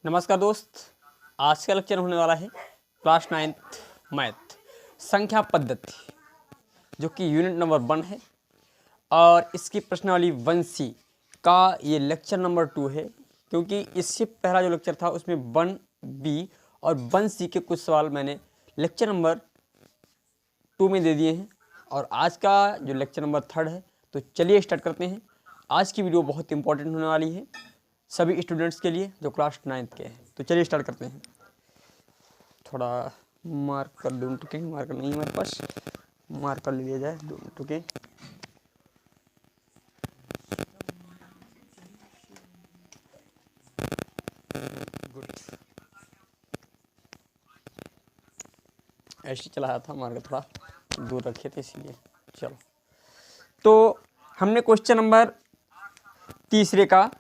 नमस्कार दोस्त, आज का लेक्चर होने वाला है क्लास 9th मैथ संख्या पद्धति, जो कि यूनिट नंबर 1 है और इसकी प्रश्नावली 1C का ये लेक्चर नंबर 2 है, क्योंकि इससे पहला जो लेक्चर था उसमें 1B और 1C के कुछ सवाल मैंने लेक्चर नंबर 2 में दे दिए हैं और आज का जो लेक्चर नंबर 3 है। तो चलिए स्टार्ट करते हैं। आज की वीडियो बहुत इंपॉर्टेंट होने वाली है सभी स्टूडेंट्स के लिए जो क्लास 9th के हैं। तो चलिए स्टार्ट करते हैं। थोड़ा मार्कर दूँ टुके, मार्कर नहीं हमारे पास, मार्कर ले लिया जाए 2 टुके। गुड, ऐसे चलाया था, मार्कर थोड़ा दूर रखे थे इसीलिए। चलो, तो हमने क्वेश्चन नंबर तीसरे का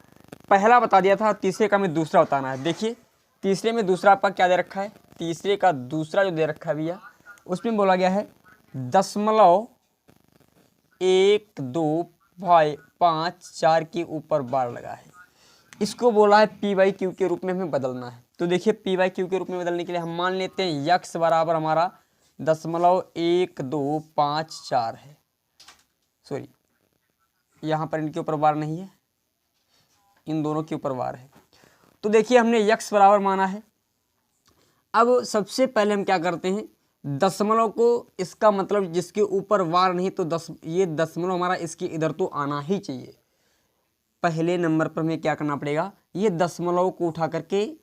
पहला बता दिया था, तीसरे का हमें दूसरा बताना है। देखिए तीसरे में दूसरा आपका क्या दे रखा है, तीसरे का दूसरा जो दे रखा है भैया, उसमें बोला गया है 0.1254 के ऊपर बार लगा है। इसको बोला है पी बाई क्यू के रूप में हमें बदलना है। तो देखिए पी बाई क्यू के रूप में बदलने के लिए हम मान लेते हैं यक्स बराबर हमारा 0.1254 है। सॉरी, यहाँ पर इनके ऊपर बार नहीं है, इन दोनों के ऊपर बार है। तो देखिए हमने यक्स बराबर माना है। अब सबसे पहले हम क्या करते हैं, दशमलव को, इसका मतलब जिसके ऊपर वार नहीं, तो ये दशमलव हमारा इसके इधर तो आना ही चाहिए। पहले नंबर पर हमें क्या करना पड़ेगा, ये दशमलव को उठा करके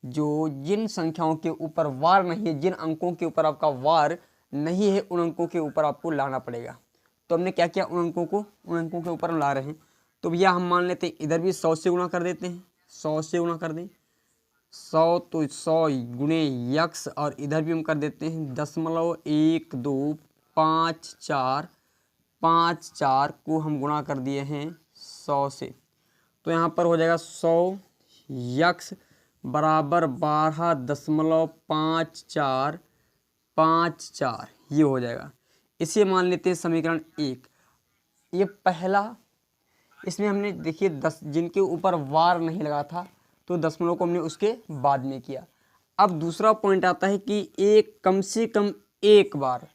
जो जिन संख्याओं के ऊपर वार नहीं है, जिन अंकों के ऊपर आपका वार नहीं है, उन अंकों के ऊपर आपको लाना पड़ेगा। तो हमने क्या किया, उन अंकों के ऊपर हम ला रहे हैं। तो भैया हम मान लेते हैं इधर भी 100 से गुणा कर देते हैं, 100 से गुणा कर दें 100, तो 100 गुणे यक्स, और इधर भी हम कर देते हैं 0.1254 को हम गुणा कर दिए हैं 100 से। तो यहाँ पर हो जाएगा 100 यक्स बराबर 12.5454, ये हो जाएगा। इसे मान लेते हैं समीकरण 1। ये पहला, इसमें हमने देखिए 10 जिनके ऊपर वार नहीं लगा था, तो दशमलव को हमने उसके बाद में किया। अब दूसरा पॉइंट आता है कि एक कम से कम एक बार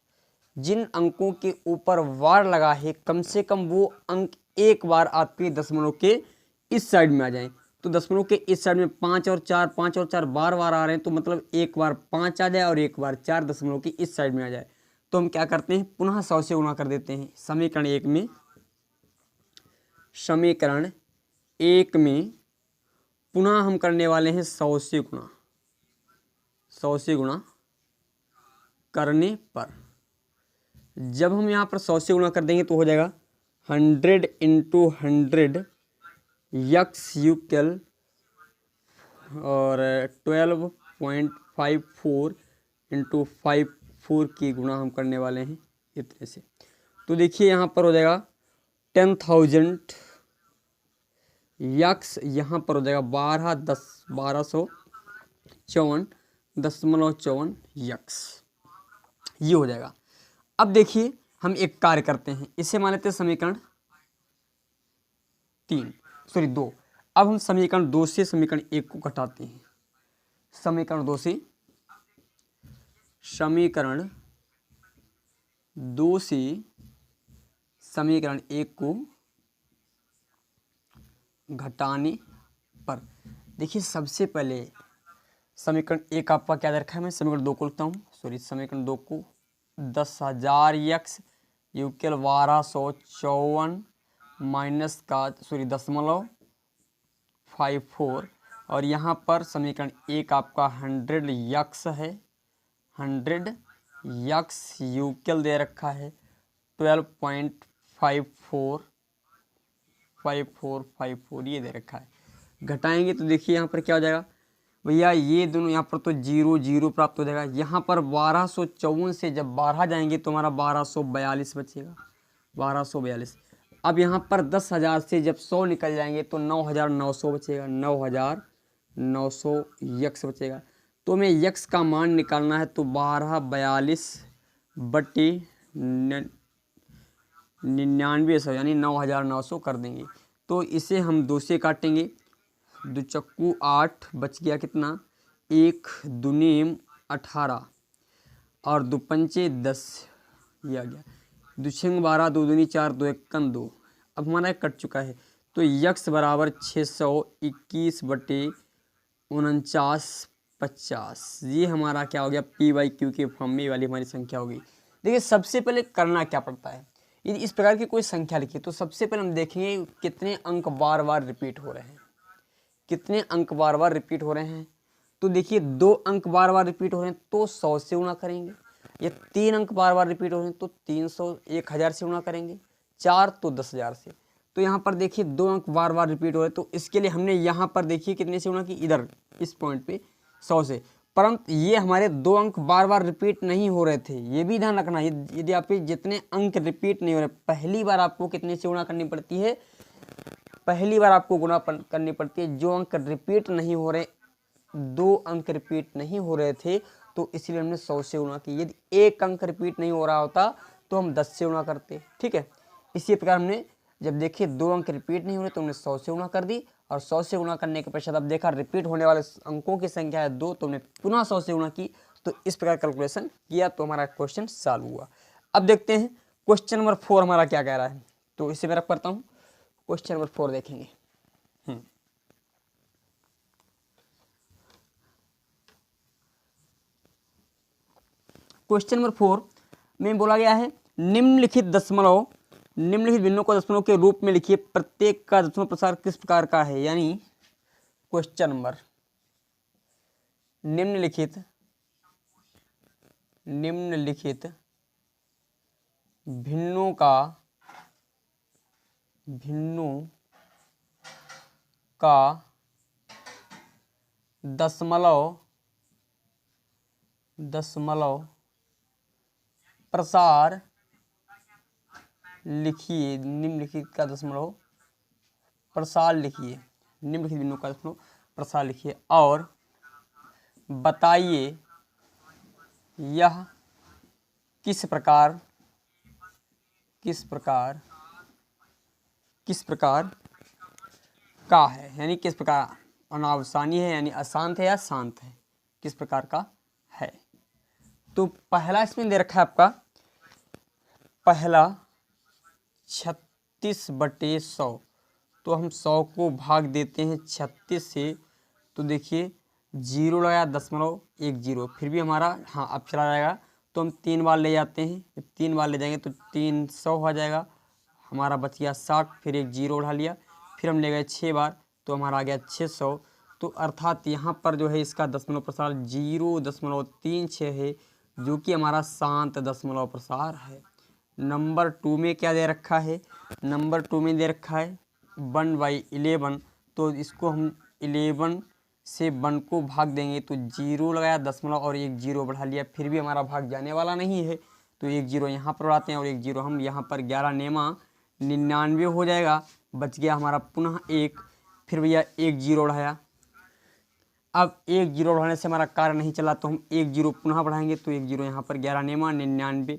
जिन अंकों के ऊपर वार लगा है, कम से कम वो अंक एक बार आपके दशमलव के इस साइड में आ जाएं। तो दशमलव के इस साइड में 5 और 4 बार बार आ रहे हैं, तो मतलब एक बार 5 आ जाए और एक बार 4 दशमलव की इस साइड में आ जाए। तो हम क्या करते हैं, पुनः 100 से गुणा कर देते हैं। समीकरण 1 में पुनः हम करने वाले हैं 100 से गुणा। 100 से गुणा करने पर जब हम यहाँ पर 100 से गुणा कर देंगे तो हो जाएगा 100 × 100 यक्स यूक्ल और 12.54 × 54 की गुणा हम करने वाले हैं इतने से। तो देखिए यहाँ पर हो जाएगा 10,000 यक्स, यहाँ पर हो जाएगा 1254.54 यक्स, ये हो जाएगा। अब देखिए हम एक कार्य करते हैं, इसे मान लेते हैं समीकरण 2। अब हम समीकरण 2 से समीकरण 1 को घटाते हैं। समीकरण 2 से समीकरण 1 को घटाने पर देखिए सबसे पहले समीकरण 1 आपका क्या दे रखा है, मैं समीकरण 2 को लिखता हूँ। सॉरी, समीकरण 2 को 10,000 यक्स यूक्ल 1254 माइनस का दशमलव 54, और यहाँ पर समीकरण 1 आपका 100 यक्स है, 100 यक्स यूक्ल दे रखा है 12.54 ये दे रखा है। घटाएंगे तो देखिए यहाँ पर क्या हो जाएगा भैया, ये दोनों यहाँ पर तो 0 0 प्राप्त हो जाएगा। यहाँ पर 1254 से जब 12 जाएंगे तो हमारा 1242 बचेगा, 1242। अब यहाँ पर 10,000 से जब 100 निकल जाएंगे तो 9,900 बचेगा, 9,900 यक्स बचेगा। तो हमें यक्स का मान निकालना है, तो 1242/99 यानी 9,900 कर देंगे। तो इसे हम 2 से काटेंगे, दो चक्कू 8, बच गया कितना, 1 दूनी 18 और 2 पंचे 10, ये आ गया। 2 छंग 12, 2 दूनी 4, 2 एकन 2। अब हमारा कट चुका है, तो यक्स बराबर 621/49 ये हमारा क्या हो गया, पी वाई क्यू के फॉर्म में वाली हमारी संख्या हो गई। देखिए सबसे पहले करना क्या पड़ता है, यदि इस प्रकार की कोई संख्या लिखी तो सबसे पहले हम देखेंगे कितने अंक बार बार रिपीट हो रहे हैं, कितने अंक बार बार रिपीट हो रहे हैं। तो देखिए 2 अंक बार बार रिपीट हो रहे हैं तो 100 से गुणा करेंगे, ये 3 अंक बार बार रिपीट हो रहे हैं तो 1000 से गुणा करेंगे, 4 तो 10,000 से। तो यहाँ पर देखिए 2 अंक बार बार रिपीट हो रहे हैं तो इसके लिए हमने यहाँ पर देखिए कितने से गुणा की, इधर इस पॉइंट पे 100 से। परंतु ये हमारे 2 अंक बार बार रिपीट नहीं हो रहे थे, ये भी ध्यान रखना। यदि आपके जितने अंक रिपीट नहीं हो रहे, पहली बार आपको कितने से गुणा करनी पड़ती है, पहली बार आपको गुणा करनी पड़ती है। जो अंक रिपीट नहीं हो रहे, 2 अंक रिपीट नहीं हो रहे थे तो इसलिए हमने 100 से गुणा की। यदि 1 अंक रिपीट नहीं हो रहा होता तो हम 10 से गुणा करते, ठीक है। इसी प्रकार हमने जब देखिए 2 अंक रिपीट नहीं हो रहे तो हमने 100 से गुणा कर दी, और 100 से गुणा करने के पश्चात अब देखा रिपीट होने वाले अंकों की संख्या है 2, तो हमने पुनः 100 से गुणा की। तो इस प्रकार कैलकुलेशन किया तो हमारा क्वेश्चन सॉल्व हुआ। अब देखते हैं क्वेश्चन नंबर 4 हमारा क्या कह रहा है। तो इसे मैं रख करता हूँ, क्वेश्चन नंबर 4 देखेंगे। क्वेश्चन नंबर 4 में बोला गया है निम्नलिखित भिन्नों को दशमलव के रूप में लिखिए, प्रत्येक का दशमलव प्रसार किस प्रकार का है। यानी क्वेश्चन नंबर निम्नलिखित भिन्नों का दशमलव प्रसार लिखिए। निम्नलिखित का दशमलव प्रसार लिखिए, निम्नलिखित भिन्नों का दशमलव प्रसार लिखिए और बताइए यह किस प्रकार का है। यानी किस प्रकार, अनावसानी है यानी अशांत है या शांत है, किस प्रकार का है। तो पहला इसमें दे रखा है आपका, पहला 36/100, तो हम 100 को भाग देते हैं 36 से, तो देखिए 0 लगाया 0.10, फिर भी हमारा हाँ अब चला जाएगा, तो हम 3 बार ले जाते हैं, जब 3 बार ले जाएंगे तो 300 हो जाएगा, हमारा बच गया 60, फिर एक 0 उठा लिया, फिर हम ले गए 6 बार तो हमारा आ गया 600। तो अर्थात यहाँ पर जो है इसका दशमलव प्रसार 0.36 है, जो कि हमारा शांत दशमलव प्रसार है। नंबर 2 में क्या दे रखा है, नंबर 2 में दे रखा है 1/11, तो इसको हम 11 से 1 को भाग देंगे तो 0 लगाया दशमलव और एक 0 बढ़ा लिया, फिर भी हमारा भाग जाने वाला नहीं है, तो एक 0 यहाँ पर बढ़ाते हैं और एक 0 हम यहाँ पर 11 नेमा 99 हो जाएगा, बच गया हमारा पुनः 1, फिर भैया एक 0 बढ़ाया। अब एक 0 बढ़ाने से हमारा कार्य नहीं चला तो हम एक 0 पुनः बढ़ाएंगे, तो एक 0 यहाँ पर 11 नेमा 99,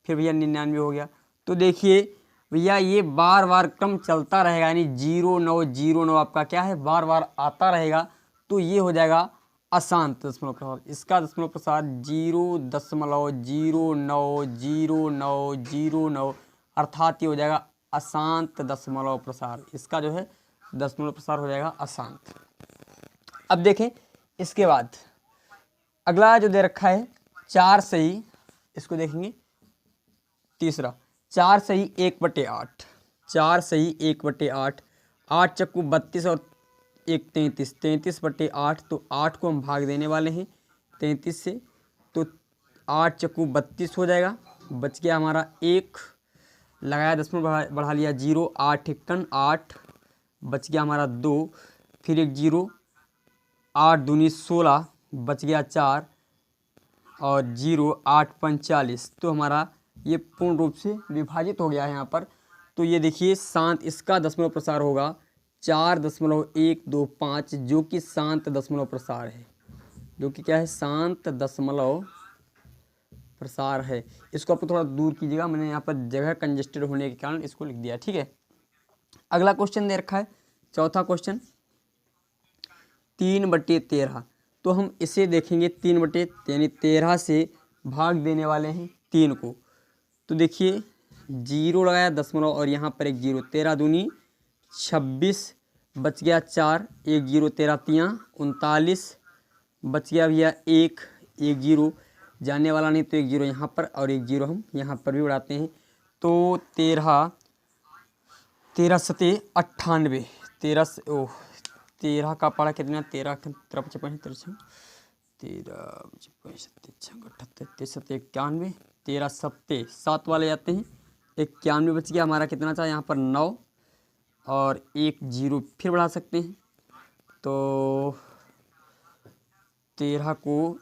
फिर भैया 99 हो गया। तो देखिए भैया ये बार बार क्रम चलता रहेगा, यानी 0909 आपका क्या है, बार बार आता रहेगा, तो ये हो जाएगा अशांत दशमलव प्रसार। इसका दशमलव प्रसार 0.090909, अर्थात ये हो जाएगा अशांत दशमलव प्रसार। इसका जो है दशमलव प्रसार हो जाएगा अशांत। अब देखें इसके बाद अगला जो दे रखा है 4 सही, इसको देखेंगे तीसरा 4 सही 1/8, 4 सही 1/8, 8 चक्कू 32 और 1 33, 33/8, तो 8 को हम भाग देने वाले हैं 33 से, तो 8 चक्कू 32 हो जाएगा, बच गया हमारा 1, लगाया दशमलव बढ़ा लिया 0, 8 एकन 8, बच गया हमारा 2, फिर एक 0, 8 दूनी 16, बच गया 4 और 0, 8 45, तो हमारा ये पूर्ण रूप से विभाजित हो गया है यहाँ पर। तो ये देखिए शांत, इसका दशमलव प्रसार होगा 4.125, जो कि शांत दशमलव प्रसार है, जो कि क्या है, शांत दशमलव प्रसार है। इसको आप थोड़ा दूर कीजिएगा, मैंने यहाँ पर जगह कंजेस्टेड होने के कारण इसको लिख दिया, ठीक है। अगला क्वेश्चन दे रखा है, चौथा क्वेश्चन, 3/13। तो हम इसे देखेंगे 3 यानी 13 से भाग देने वाले हैं 3 को। तो देखिए 0 लगाया दशमलव और यहाँ पर एक 0, 13 दूनी 26, बच गया 4, एक 0, 13 तियाँ 39, बच गया भैया एक 0 जाने वाला नहीं, तो एक 0 यहाँ पर और एक 0 हम यहाँ पर भी बढ़ाते हैं। तो 13 सते 98, 13 का पढ़ा कितना, 13 13 55 13 38 सत्ते 91, 13 सत्ते 7 वाले जाते हैं, 91 बच गया हमारा। कितना था यहाँ पर 9 और एक 0 फिर बढ़ा सकते हैं। तो 13 को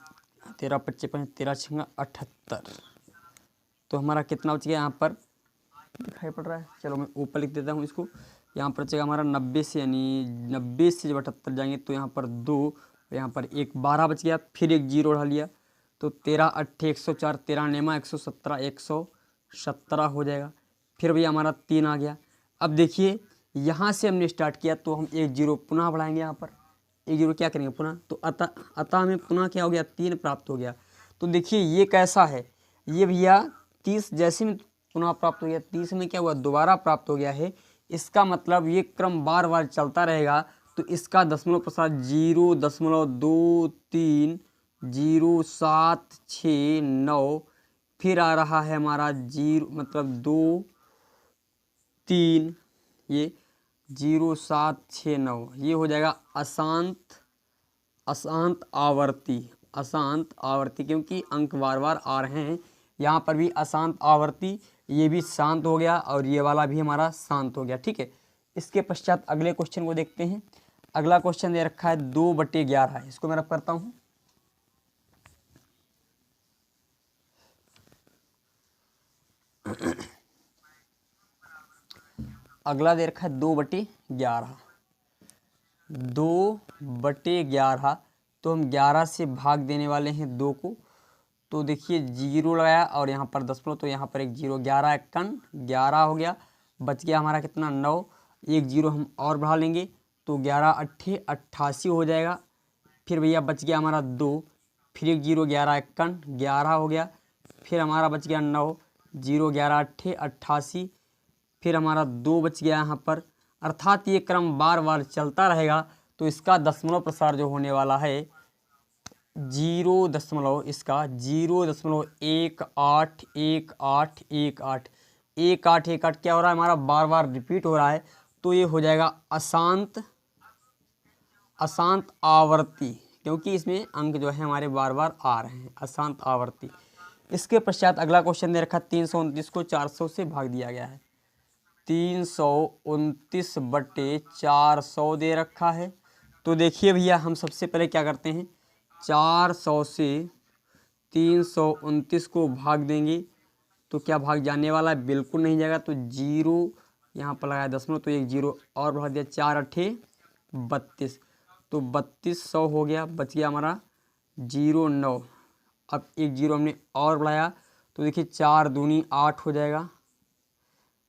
13 55 13 छंगा 78, तो हमारा कितना बच गया यहाँ पर दिखाई पड़ रहा है, चलो मैं ऊपर लिख देता हूँ इसको। यहाँ पर बचेगा हमारा 90 से, यानी 90 से जब 78 जाएंगे तो यहाँ पर 2, यहाँ पर एक 12 बच गया, फिर एक 0 उड़ा लिया, तो 13 8 104, 13 नेमा 117, 117 हो जाएगा। फिर भी हमारा 3 आ गया। अब देखिए यहाँ से हमने स्टार्ट किया तो हम एक 0 पुनः बढ़ाएंगे, यहाँ पर एक 0 क्या करेंगे पुनः, तो अतः हमें पुनः क्या हो गया 3 प्राप्त हो गया। तो देखिए ये कैसा है, ये भैया 30 जैसे में पुनः प्राप्त हो गया, 30 में क्या हुआ दोबारा प्राप्त हो गया है। इसका मतलब ये क्रम बार बार चलता रहेगा। तो इसका दशमलव प्रसार 0.23 0.769, फिर आ रहा है हमारा 0 मतलब 2 3, ये 0.769, ये हो जाएगा अशांत आवर्ती, क्योंकि अंक बार बार आ रहे हैं। यहाँ पर भी अशांत आवर्ती, ये भी शांत हो गया और ये वाला भी हमारा शांत हो गया। ठीक है, इसके पश्चात अगले क्वेश्चन को देखते हैं। अगला क्वेश्चन दे रखा है 2/11, इसको मैं रब करता हूँ। अगला दे रखा है 2/11, 2/11, तो हम 11 से भाग देने वाले हैं 2 को। तो देखिए 0 लगाया और यहाँ पर दशमलव, तो यहाँ पर एक 0, 11 51 11 हो गया, बच गया हमारा कितना 9, एक 0 हम और बढ़ा लेंगे तो 11 8 88 हो जाएगा। फिर भैया बच गया हमारा 2, फिर एक 0, 11 51 11 हो गया, फिर हमारा बच गया 9, 0 11 8 88, फिर हमारा 2 बच गया यहाँ पर। अर्थात ये क्रम बार बार चलता रहेगा। तो इसका दशमलव प्रसार जो होने वाला है 0.181818 क्या हो रहा है हमारा, बार बार रिपीट हो रहा है। तो ये हो जाएगा अशांत आवर्ती, क्योंकि इसमें अंक जो है हमारे बार बार आ रहे हैं, अशांत आवर्ती। इसके पश्चात अगला क्वेश्चन दे रखा 329 को 400 से भाग दिया गया है। 329/400 दे रखा है। तो देखिए भैया हम सबसे पहले क्या करते हैं, 400 से 329 को भाग देंगे तो क्या भाग जाने वाला है, बिल्कुल नहीं जाएगा। तो 0 यहाँ पर लगाया दशमलव, तो एक 0 और बढ़ा दिया, 4 8 32, तो 3200 हो गया, बच गया हमारा 09। अब एक 0 हमने और बढ़ाया तो देखिए 4 दूनी 8 हो जाएगा,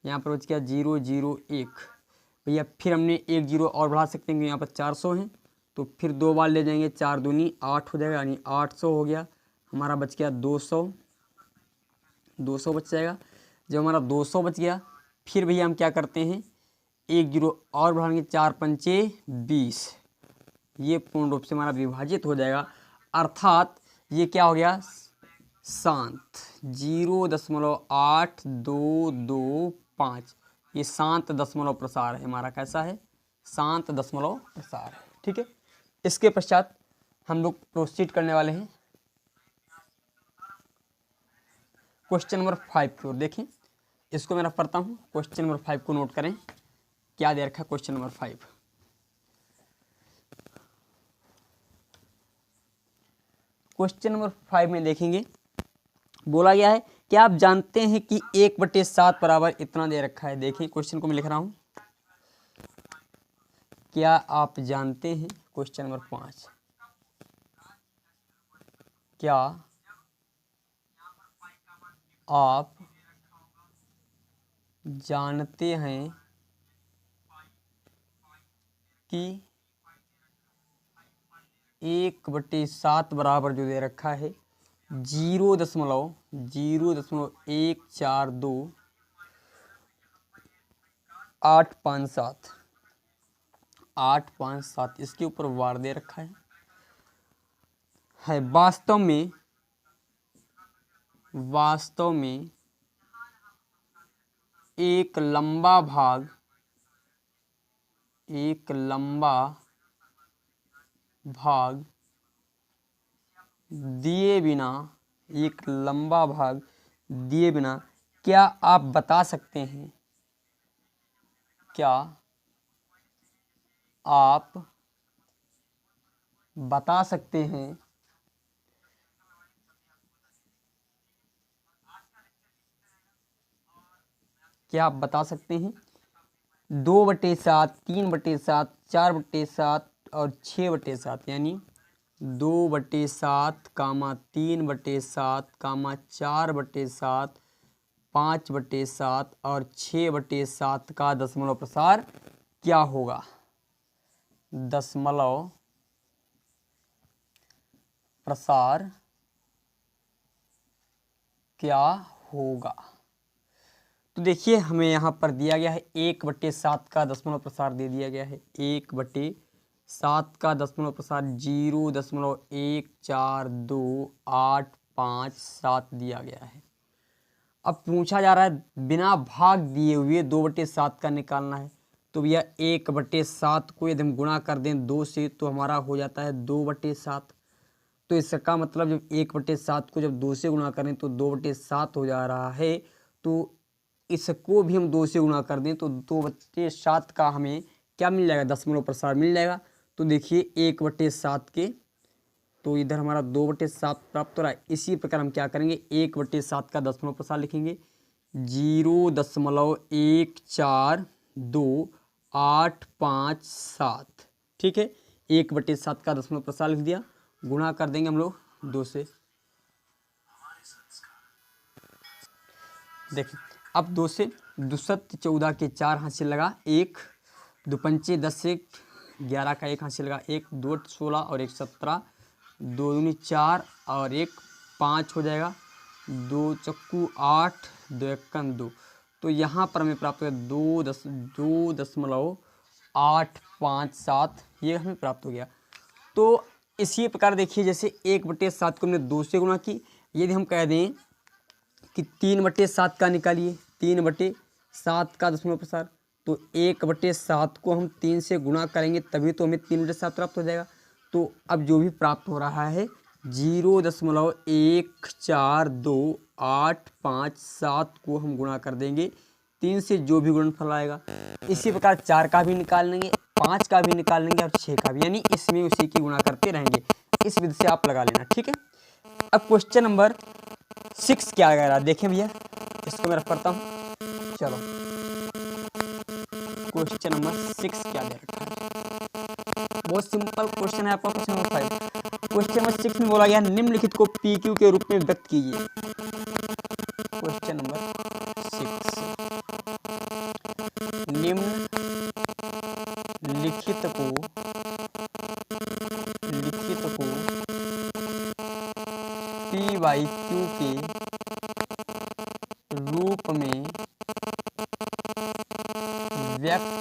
यहाँ पर बच गया 001। भैया फिर हमने एक 0 और बढ़ा सकते हैं, यहाँ पर 400 हैं तो फिर 2 बार ले जाएंगे, 4 दूनी 8 हो जाएगा, यानी 800 हो गया। हमारा बच गया 200 बच जाएगा। जब हमारा 200 बच गया फिर भैया हम क्या करते हैं, एक 0 और बढ़ाएंगे, 4 पंचे 20, ये पूर्ण रूप से हमारा विभाजित हो जाएगा। अर्थात ये क्या हो गया शांत, 0.8225, ये शांत दशमलव प्रसार है हमारा। कैसा है, शांत दशमलव प्रसार है। ठीक है, इसके पश्चात हम लोग प्रोसीड करने वाले हैं क्वेश्चन नंबर 5 की ओर। देखें इसको मैं रख पढ़ता हूँ, क्वेश्चन नंबर 5 को नोट करें, क्या दे रखा है क्वेश्चन नंबर 5। क्वेश्चन नंबर 5 में देखेंगे, बोला गया है क्या आप जानते हैं कि 1/7 बराबर इतना दे रखा है। देखिए क्वेश्चन को मैं लिख रहा हूं, क्या आप जानते हैं, क्वेश्चन नंबर 5, क्या आप जानते हैं कि 1/7 बराबर जो दे रखा है 0.0142 857 857 इसके ऊपर वार दे रखा है। वास्तव में एक लंबा भाग दिए बिना क्या आप बता सकते हैं क्या आप बता सकते हैं 2/7 3/7 4/7 और 6/7 यानी 2/7 3/7 4/7 5/7 और 6/7 का दशमलव प्रसार क्या होगा। दशमलव प्रसार क्या होगा। तो देखिए हमें यहाँ पर दिया गया है 1/7 का दशमलव प्रसार दे दिया गया है। 1/7 का दशमलव प्रसार 0.142857 दिया गया है। अब पूछा जा रहा है बिना भाग दिए हुए 2/7 का निकालना है। तो भैया 1/7 को यदि हम गुणा कर दें 2 से तो हमारा हो जाता है 2/7। तो इसका मतलब जब 1/7 को जब 2 से गुणा करें तो 2/7 हो जा रहा है। तो इसको भी हम 2 से गुणा कर दें तो 2/7 का हमें क्या मिल जाएगा, दशमलव प्रसार मिल जाएगा। तो देखिए 1/7 के तो इधर हमारा 2/7 प्राप्त हो रहा है। इसी प्रकार हम क्या करेंगे 1/7 का दशमलव प्रसार लिखेंगे 0.142857। ठीक है 1/7 का दशमलव प्रसार लिख दिया, गुणा कर देंगे हम लोग 2 से। देखिए अब 2 से 2 सत्य 14 के 4 हासिल लगा 1, 2 पंचे 10 से 11 का 1 हासिल लगा 1, 2 16 और 1 17, 2 दूनी 4 और 1 5 हो जाएगा, 2 चक्कू 8, 2 एक्कन 2। तो यहाँ पर हमें प्राप्त हो गया 2.857 ये हमें प्राप्त हो गया। तो इसी प्रकार देखिए जैसे 1/7 को हमने 2 से गुणा की, यदि हम कह दें कि 3/7 का निकालिए 3/7 का दशमलव प्रसार, तो 1/7 को हम 3 से गुणा करेंगे तभी तो हमें 3/7 प्राप्त हो जाएगा। तो अब जो भी प्राप्त हो रहा है 0.142857 को हम गुणा कर देंगे 3 से, जो भी गुणनफल आएगा। इसी प्रकार 4 का भी निकाल लेंगे, 5 का भी निकाल लेंगे और 6 का भी, यानी इसमें उसी की गुणा करते रहेंगे। इस विधि से आप लगा लेना, ठीक है। अब क्वेश्चन नंबर 6 क्या कह रहा है देखें भैया, इसको मैं रख करता हूँ। चलो क्वेश्चन नंबर 6 क्या दे रखा है, बहुत सिंपल क्वेश्चन है आपका। क्वेश्चन नंबर 5, क्वेश्चन नंबर 6 में बोला गया निम्नलिखित को PQ के रूप में व्यक्त कीजिए। क्वेश्चन नंबर 6 निम्नलिखित को P/Q के रूप में व्यक्त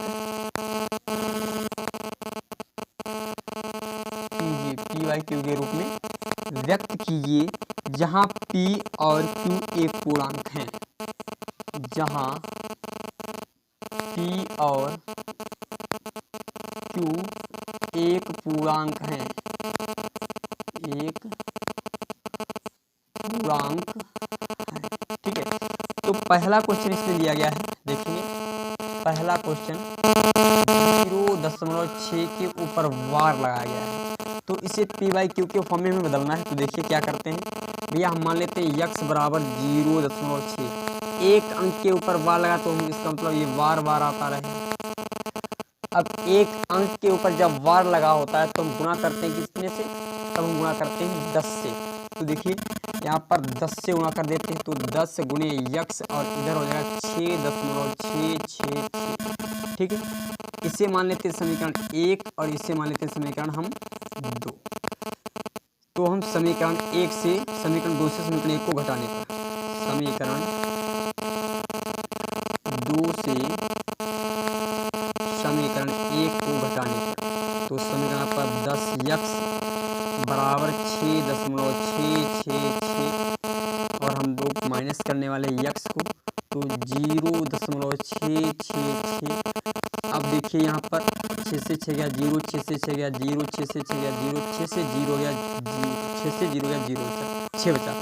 कीजिए, P/Q के रूप में व्यक्त कीजिए जहां P और Q एक पूर्णांक हैं, जहां P और Q एक पूर्णांक हैं, एक पूर्णांक है, ठीक है। तो पहला क्वेश्चन इसमें दिया गया है, देखिए पहला क्वेश्चन 0.6 के ऊपर वार लगाया गया है। तो इसे P/Q के फॉर्म में बदलना है। तो देखिए क्या करते हैं भैया, हम मान लेते हैं x बराबर 0.6, एक अंक के ऊपर वार लगा तो हम इसका मतलब ये वार वार आता रहे। अब एक अंक के ऊपर जब वार लगा होता है तो हम गुणा करते हैं कितने से, तब हम गुणा करते हैं 10 से। तो देखिए यहाँ पर 10 से गुणा कर देते हैं तो 10 गुणे x और इधर हो जाएगा 6.666, ठीक है। इसे मान लेते हैं समीकरण 1 और इसे मान लेते हैं समीकरण हम 2। तो हम समीकरण 1 से समीकरण 2 से समीकरण 1 को घटाने पर, समीकरण 2 से समीकरण 1 को घटाने पर, तो समीकरण पर 10x बराबर 6.666 और हम लोग माइनस करने वाले x को, तो 0.666। अब देखिए यहाँ पर 6 से 6 गया 0, 6 से 6 गया 0, 6 से 6 गया 0, 6 से 0 गया 6 से 0 गया 0 बचा, 6 बचा।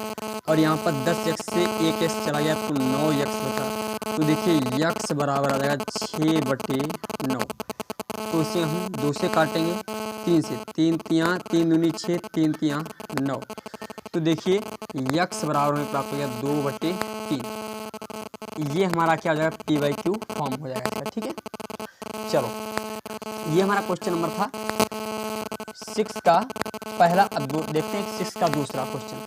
और यहाँ पर 10x से 1x चला गया तो 9x बचा। तो देखिए x बराबर आ जाएगा 6/9। तो इसे हम 2 से काटेंगे, 3 से, 3 तियाँ 3 दूनी 6, 3 तियाँ 9। तो देखिए x बराबर हमें प्राप्त हो गया 2/3। ये हमारा क्या हो जाएगा, p/q फॉर्म हो जाएगा इसका। ठीक है, चलो ये हमारा क्वेश्चन नंबर था 6 का पहला। अब देखते हैं 6 का दूसरा क्वेश्चन।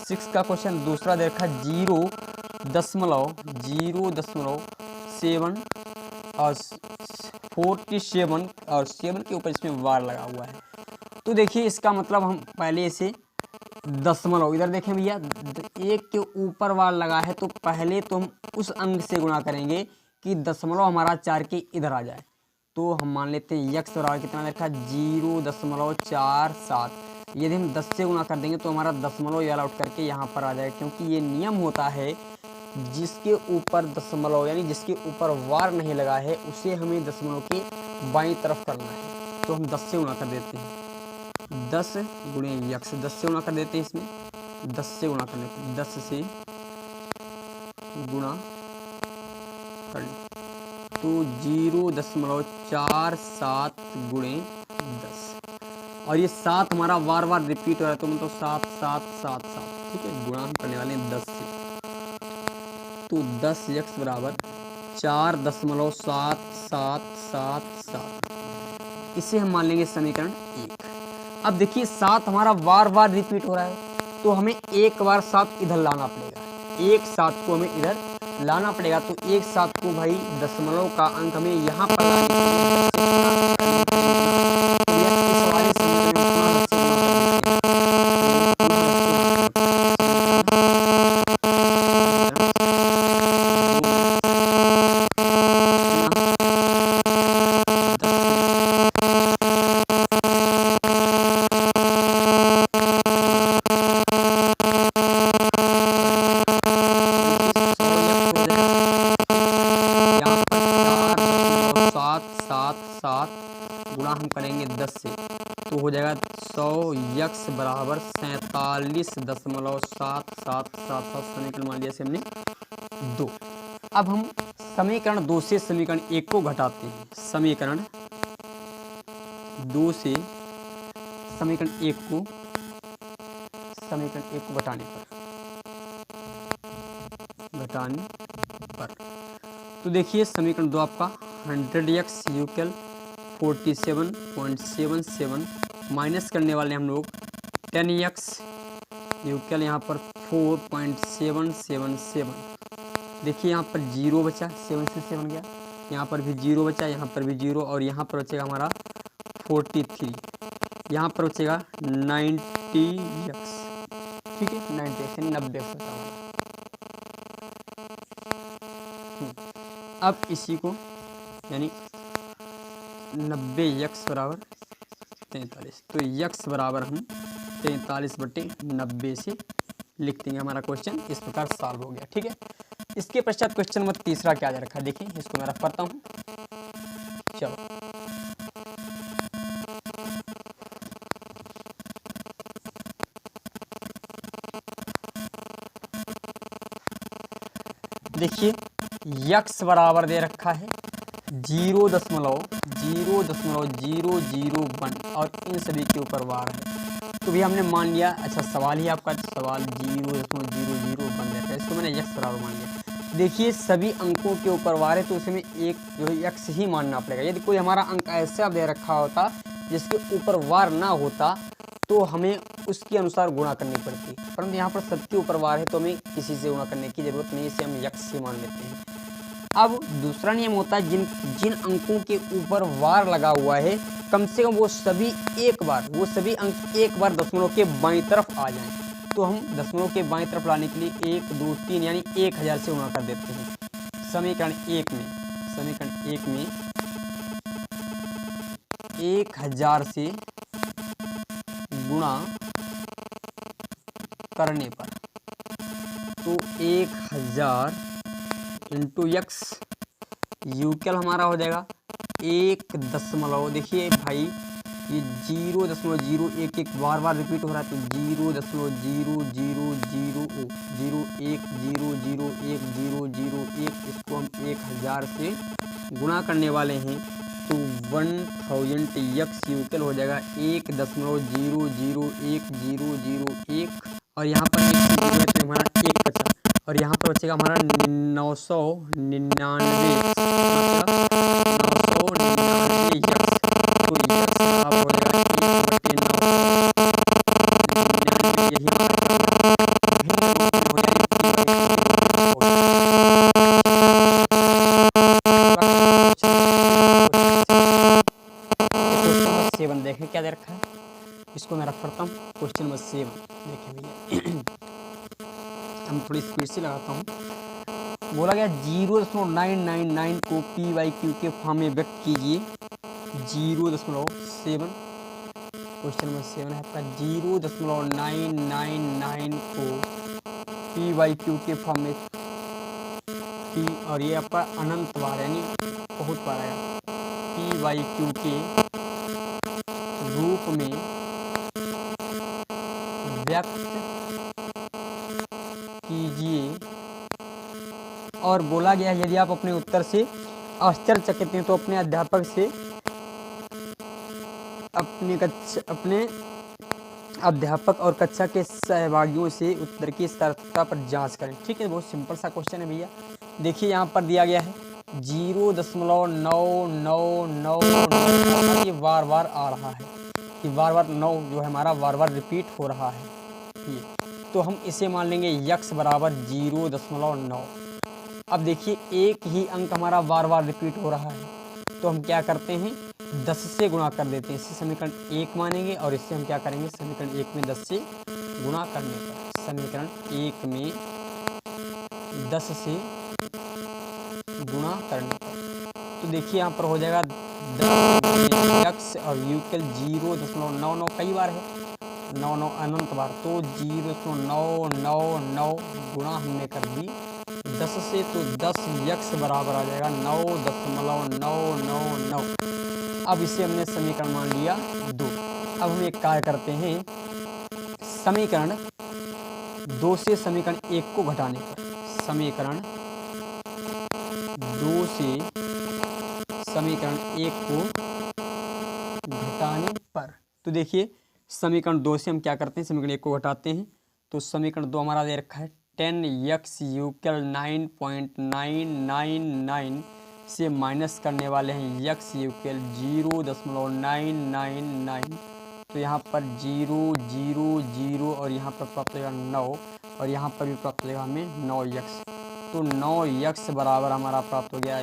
6 का क्वेश्चन दूसरा दे रखा 0.07 और 47 और 7 के ऊपर इसमें वार लगा हुआ है। तो देखिए इसका मतलब हम पहले इसे दशमलव, इधर देखें भैया 1 के ऊपर वार लगा है, तो पहले तो हम उस अंक से गुणा करेंगे कि दशमलव हमारा 4 के इधर आ जाए। तो हम मान लेते हैं x बराबर कितना देखा 0.47। यदि हम 10 से गुणा कर देंगे तो हमारा दशमलव ये वाला उठ करके यहाँ पर आ जाएगा, क्योंकि ये नियम होता है जिसके ऊपर दशमलव यानी जिसके ऊपर वार नहीं लगा है उसे हमें दशमलव के बाईं तरफ करना है। तो हम 10 से गुणा कर देते हैं, 10 गुणे x, 10 से गुणा कर देते हैं इसमें, 10 से गुणा कर लेते हैं, 10 से गुणा कर लेते, तो 0.47 गुणे 10। और ये 7 हमारा बार बार रिपीट हो रहा है, तो मतलब 7 7 7 7। ठीक है, गुणा हम करने वाले हैं 10 से, तो 10x बराबर 4.7777। इसे हम मान लेंगे समीकरण 1। अब देखिए 7 हमारा बार बार रिपीट हो रहा है, तो हमें एक बार 7 इधर लाना पड़ेगा, एक 7 को हमें इधर लाना पड़ेगा। तो एक 7 को भाई दशमलव का अंक हमें यहाँ पर लाने के गुणा हम करेंगे 10 से, तो हो जाएगा 100x बराबर 47.777। समीकरण मान लिया से हमने 2। अब हम समीकरण 2 से समीकरण 1 को घटाते हैं। समीकरण 2 से समीकरण 1 को घटाने पर तो देखिए समीकरण 2 आपका 100x यूक्ल 47.77 माइनस करने वाले हम लोग 10x यूक्ल यहाँ पर 4.777। देखिए यहाँ पर 0 बचा, 7 से 7 गया, यहाँ पर भी 0 बचा, यहाँ पर भी 0, और यहाँ पर बचेगा हमारा 43, यहाँ पर बचेगा 90x। ठीक है, 90x 90 बचा हमारा। अब इसी को यानी 90x बराबर 43, तो x बराबर हम 43/90 से लिख देंगे। हमारा क्वेश्चन इस प्रकार सॉल्व हो गया। ठीक है, इसके पश्चात क्वेश्चन नंबर तीसरा क्या दे रखा है, देखिए इसको मैं रख पढ़ता हूँ। चलो देखिए x बराबर दे रखा है 0.0001 और इन सभी के ऊपर वार है। तो भी हमने मान लिया, अच्छा सवाल ही आपका सवाल 0.001 दे रखा है, इसको मैंने x बराबर मान लिया। देखिए सभी अंकों के ऊपर वार है, तो उसे में एक जो है x ही मानना पड़ेगा। यदि कोई हमारा अंक ऐसा दे रखा होता जिसके ऊपर वार ना होता तो हमें उसके अनुसार गुणा करनी पड़ती, परंतु यहाँ पर सबके ऊपर वार है तो हमें किसी से गुणा करने की जरूरत नहीं, इसे हम x ही मान लेते हैं। अब दूसरा नियम होता है जिन अंकों के ऊपर वार लगा हुआ है कम से कम वो सभी अंक एक बार दशमलव के बाईं तरफ आ जाएं। तो हम दशमलव के बाईं तरफ लाने के लिए 1 2 3 यानी 1000 से गुणा कर देते हैं। समीकरण एक में 1000 से गुणा करने पर तो 1000 इंटू यक्स यूकेल हमारा हो जाएगा 1 दशमलव, देखिए भाई ये 0.011 बार बार रिपीट हो रहा है, तो 0.001001001001 इसको हम 1000 से गुणा करने वाले हैं। तो 1000 यक्स यूकेल हो जाएगा 1.00101 और यहाँ पर हमारा एक बचा और यहाँ पर बचेगा हमारा 999 यक्स। तो यक्स बराबर हो जाएगा 7 देखें क्या दे रखा है, इसको मैं रख पढ़ता हूँ। क्वेश्चन नंबर 7 देखें भैया, हम थोड़ी स्पीड से लगाता हूँ। बोला गया 0.999 को p/q के फॉर्म में व्यक्त कीजिए। 0.7 क्वेश्चन नंबर 7 है आपका 0.999 को p/q के फॉर्म में p और ये आपका अनंत बार यानी बहुत बार आएगा p/q के रूप में व्यक्त कीजिए। और बोला गया यदि आप अपने उत्तर से आश्चर्यचकित हैं तो अपने अध्यापक से अपने अध्यापक और कक्षा के सहभागियों से उत्तर की सार्थकता पर जांच करें। ठीक है, बहुत सिंपल सा क्वेश्चन है भैया। देखिए यहाँ पर दिया गया है 0.9999 ये बार बार आ रहा है, कि बार बार 9 जो है हमारा बार बार रिपीट हो रहा है ये, तो हम इसे मान लेंगे यक्स बराबर 0.9। अब देखिए एक ही अंक हमारा बार बार रिपीट हो रहा है, तो हम क्या करते हैं 10 से गुणा कर देते हैं। इसे समीकरण 1 मानेंगे और इससे हम क्या करेंगे समीकरण 1 में 10 से गुणा करने पर, समीकरण 1 में 10 से गुणा करने पर तो देखिए यहाँ पर हो जाएगा 10 यक्स और यूकेल 0.99 कई बार है 99 अनंत बार, तो 0.999 गुणा हमने कर दी 10 से, तो 10 यक्स बराबर आ जाएगा 9.999। अब इसे हमने समीकरण मान लिया 2। अब हम एक कार्य करते हैं, समीकरण 2 से समीकरण 1 को घटाने पर, समीकरण 2 से समीकरण 1 को घटाने पर तो देखिए समीकरण 2 से हम क्या करते हैं समीकरण 1 को घटाते हैं, तो समीकरण 2 हमारा दे रखा है 10 यक्स यूकेल 9.999 से माइनस करने वाले हैं यक्स यूकेल 0.999, तो यहाँ पर 0 0 0 और यहाँ पर प्राप्त हो जाएगा 9 और यहाँ पर भी प्राप्त हो जाएगा हमें 9 यक्स, तो 9 यक्स बराबर हमारा प्राप्त हो गया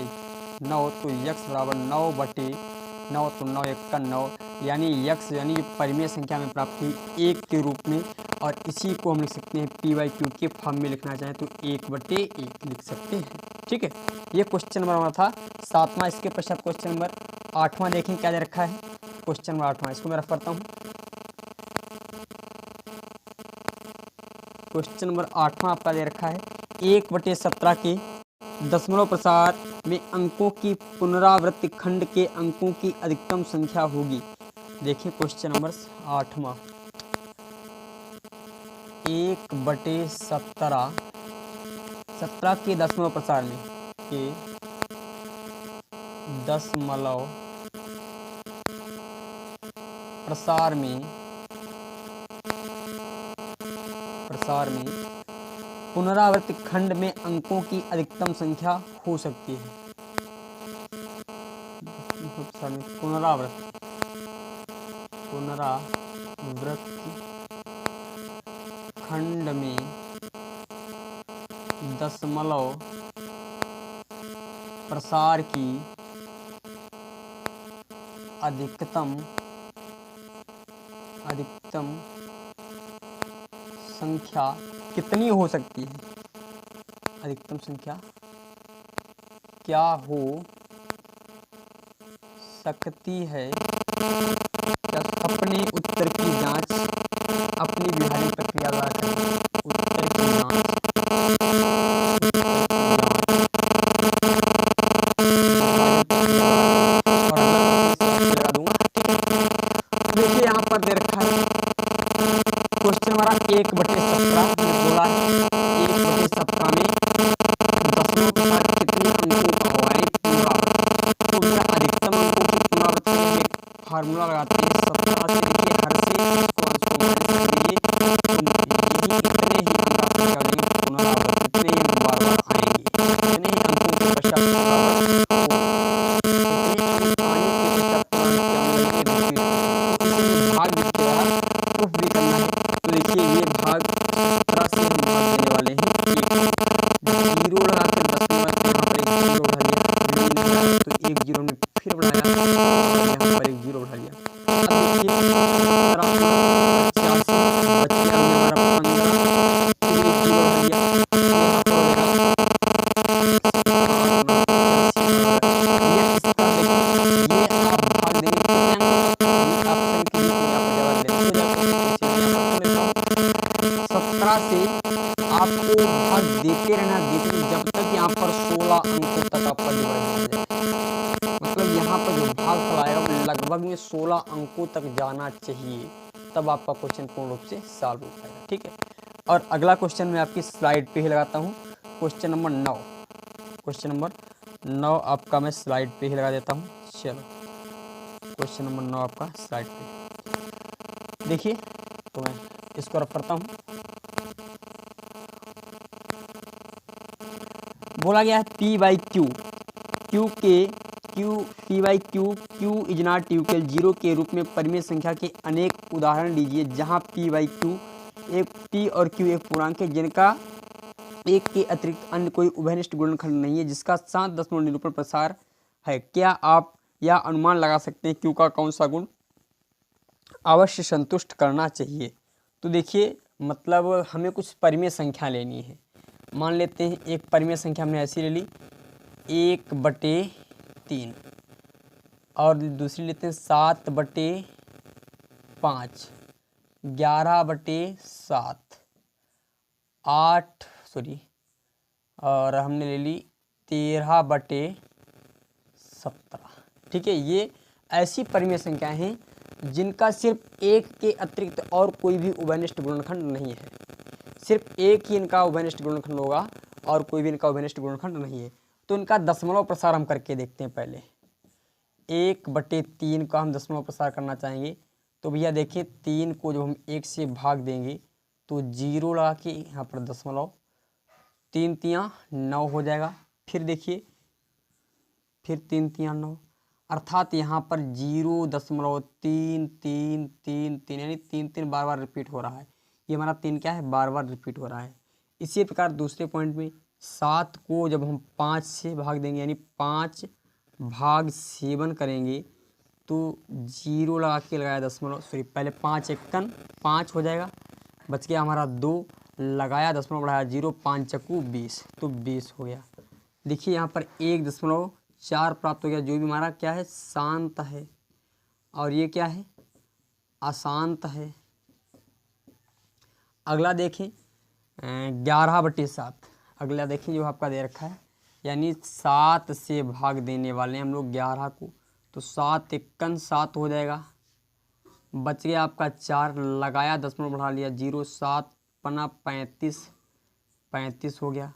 9, तो यक्स बराबर 9/9, तो 9 1 का 9 यानी यक्स यानी परिमेय संख्या में प्राप्त हुई 1 के रूप में, और इसी को हम लिख सकते हैं p/q के फॉर्म में लिखना चाहें तो 1/1 लिख सकते हैं। ठीक है, ये क्वेश्चन नंबर हमारा था 7वां। इसके पश्चात क्वेश्चन नंबर 8वां देखें क्या दे रखा है। क्वेश्चन नंबर 8वां, इसको मैं रख पढ़ता हूँ। क्वेश्चन नंबर 8वां आपका दे रखा है 1/17 के दशमलव प्रसार में अंकों की पुनरावृत्ति खंड के अंकों की अधिकतम संख्या होगी। देखिए क्वेश्चन नंबर 8वां 1/17 के दशमलव प्रसार में दशमलव प्रसार में पुनरावृत्ति खंड में अंकों की अधिकतम संख्या हो सकती है। पुनरावृत्ति खंड में दशमलव प्रसार की अधिकतम संख्या कितनी हो सकती है, अधिकतम संख्या क्या हो सकती है, या अपने उत्तर की जांच अपनी व्यवहारिक प्रक्रिया द्वारा करें। उत्तर की जांच देखिए यहाँ पर दे रखा है क्वेश्चन हमारा 1/17 बोला है 1/17 में दशमलव के साथ कितने अंकों का होगा, यानी पुनरावृत्त। तो भैया अधिकतम अंकों की पुनरावृत्त के लिए फार्मूला लगाते हैं 17 से, देखिए हर से इसको इतने ही पुनरावृत्त, इतने ही बार बार आएंगे, इतने ही अंकों के पश्चात पुनरावृत्त भाग जिसके द्वारा प्रूफ भी करना है। तो देखिए ये भाग 17 से हम भाग देने वाले हैं, जीरो लगा कर दशमलव से यहाँ पर एक जीरो उठा लिया, तो एक जीरो में फिर बढ़ाया और यहाँ पर एक जीरो उठा लिया। अब देखिए 17 बच गया हमारा 15, फिर एक जीरो उठा लिया, यहाँ पर हो जाएगा ये आप भाग देंगे कितने अंकों तक, ऑप्शन के लिए यहाँ पर जवाब देंगे 17 से आपको भाग देते रहना जब तक यहाँ पर 16 अंकों तक आपका डिवाइड हो जाए। मतलब यहाँ पर जो भागफल आएगा वो लगभग में 16 अंकों तक जाना चाहिए, तब आपका क्वेश्चन पूर्ण रूप से सॉल्व हो पाएगा। ठीक है, और अगला क्वेश्चन मैं आपकी स्लाइड पे ही लगाता हूँ, क्वेश्चन नंबर 9। क्वेश्चन नंबर 9 आपका मैं स्लाइड पे ही लगा देता हूँ। चलो क्वेश्चन नंबर 9 आपका स्लाइड पे देखिए, तो मैं इसको रफ करता हूँ। बोला गया है P/Q, P/Q is not equal 0 के रूप में परिमेय संख्या के अनेक उदाहरण दीजिए जहां P/Q एक P और Q एक पूर्णांक है जिनका एक के अतिरिक्त अन्य कोई उभयनिष्ठ गुणनखंड नहीं है जिसका 7 निरूपण प्रसार है। क्या आप यह अनुमान लगा सकते हैं Q का कौन सा गुण अवश्य संतुष्ट करना चाहिए? तो देखिए मतलब हमें कुछ परिमेय संख्या लेनी है। मान लेते हैं एक परिमेय संख्या हमने ऐसी ले ली 1/3 और दूसरी लेते हैं 7/5, 11/7, 8 और हमने ले ली 13/17। ठीक है, ये ऐसी परिमेय संख्याएं हैं जिनका सिर्फ एक के अतिरिक्त और कोई भी उभयनिष्ठ गुणनखंड नहीं है। सिर्फ एक ही इनका उभयनिष्ठ गुणनखंड होगा और कोई भी इनका उभयनिष्ठ गुणनखंड नहीं है। तो इनका दशमलव प्रसार हम करके देखते हैं। पहले 1/3 का हम दशमलव प्रसार करना चाहेंगे, तो भैया देखिए 3 को जब हम 1 से भाग देंगे तो 0 लगा के यहाँ पर दशमलव, 3 तियाँ 9 हो जाएगा। फिर देखिए फिर 3 तियाँ 9, अर्थात यहाँ पर 0.333 यानी 3 बार बार रिपीट हो रहा है। ये हमारा 3 क्या है, बार बार रिपीट हो रहा है। इसी प्रकार दूसरे पॉइंट में 7 को जब हम 5 से भाग देंगे यानी 5/7 करेंगे तो 0 लगा के लगाया दशमलव, पहले 5 एकन 5 हो जाएगा, बच गया हमारा 2, लगाया दशमलव बढ़ाया 0, 5 चक्कू 20, तो 20 हो गया। देखिए यहाँ पर 1.4 प्राप्त हो गया, जो भी हमारा क्या है, शांत है, और ये क्या है, अशांत है। अगला देखें 11/7, अगला देखें जो आपका दे रखा है, यानी 7 से भाग देने वाले हैं हम लोग 11 को, तो 7 एकन 7 हो जाएगा, बच गया आपका 4, लगाया दशमलव बढ़ा लिया 0, 7 पना 35 हो गया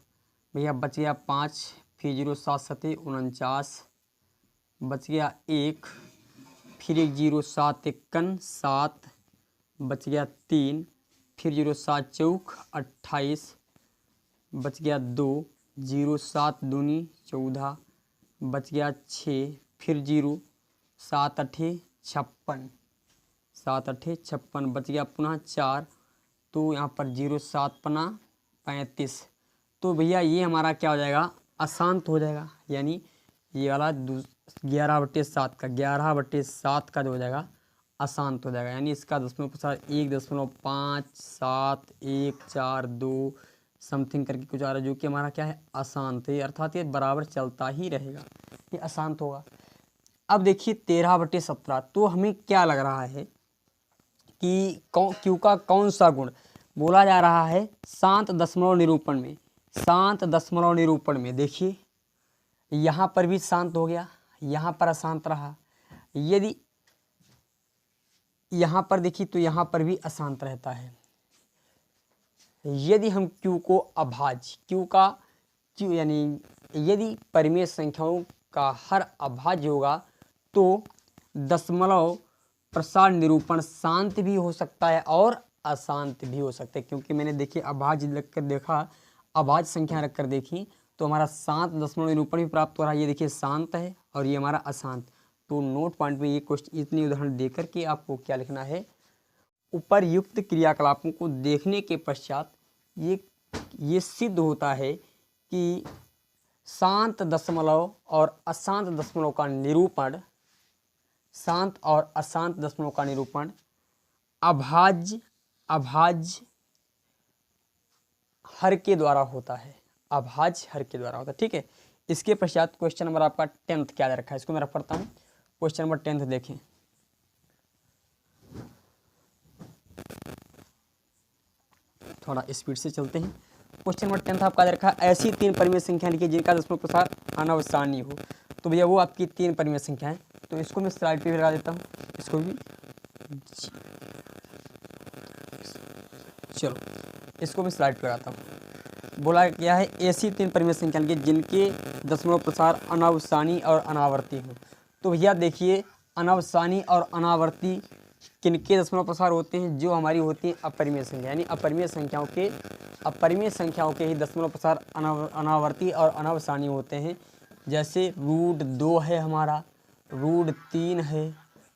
भैया, बच गया 5, फिर 0 7 7 49, बच गया 1, फिर 1 0 7 एकन 7, बच गया 3, फिर 0 7 चौक 28, बच गया 2, 0 7 दूनी 14, बच गया 6, फिर 0 7 8 56, 7 8 56, बच गया पुनः 4, तो यहाँ पर 0 7 पना 35, तो भैया ये हमारा क्या हो जाएगा, अशांत हो जाएगा। यानी ये वाला 11/7 का 11/7 का जो हो जाएगा अशांत हो जाएगा, यानी इसका दशमलव प्रसार 1.57142 समथिंग करके कुछ आ रहा है, जो कि हमारा क्या है अशांत है, अर्थात ये बराबर चलता ही रहेगा, ये अशांत होगा। अब देखिए 13/17, तो हमें क्या लग रहा है कि क्यू का कौन सा गुण बोला जा रहा है शांत दशमलव निरूपण में। शांत दशमलव निरूपण में देखिए यहाँ पर भी शांत हो गया, यहाँ पर अशांत रहा, यदि यहाँ पर देखिए तो यहाँ पर भी अशांत रहता है। यदि हम Q को अभाज्य Q यानी यदि परिमेय संख्याओं का हर अभाज्य होगा तो दशमलव प्रसार निरूपण शांत भी हो सकता है और अशांत भी हो सकता है, क्योंकि मैंने देखिए अभाज्य रखकर देखा, अभाज्य संख्या रखकर देखी तो हमारा शांत दशमलव निरूपण भी प्राप्त हो रहा है। ये देखिए शांत है और ये हमारा अशांत। तो नोट पॉइंट में ये क्वेश्चन इतनी उदाहरण देकर के आपको क्या लिखना है, उपर्युक्त क्रियाकलापों को देखने के पश्चात ये सिद्ध होता है कि शांत दशमलव और अशांत दशमलव का निरूपण, शांत और अशांत दशमलव का निरूपण अभाज्य हर के द्वारा होता है, अभाज्य हर के द्वारा होता है। ठीक है, इसके पश्चात क्वेश्चन नंबर आपका 10th क्या दे रखा है, इसको मैं रख पढ़ता हूँ। क्वेश्चन नंबर 10th देखें, थोड़ा स्पीड से चलते हैं। क्वेश्चन नंबर 10th आपका दे रखा है ऐसी 3 परिमेय संख्या लिखिए जिनका दशमलव प्रसार अनावसानी हो। तो भैया वो आपकी 3 परिमेय संख्या है, तो इसको मैं स्लाइड पे लगा देता हूँ, इसको भी चलो इसको मैं स्लाइड पे लगाता हूँ। बोला गया है ऐसी 3 परिमेय संख्या लिखिए जिनके दशमलव प्रसार अनावसानी और अनावर्ती हो। तो भैया देखिए अनावसानी और अनावर्ती किनके दशमलव प्रसार होते हैं, जो हमारी होती है अपरिमेय संख्या, यानी अपरिमेय संख्याओं के ही दशमलव प्रसार अनावर्ती और अनावसानी होते हैं। जैसे √2 है हमारा, √3 है,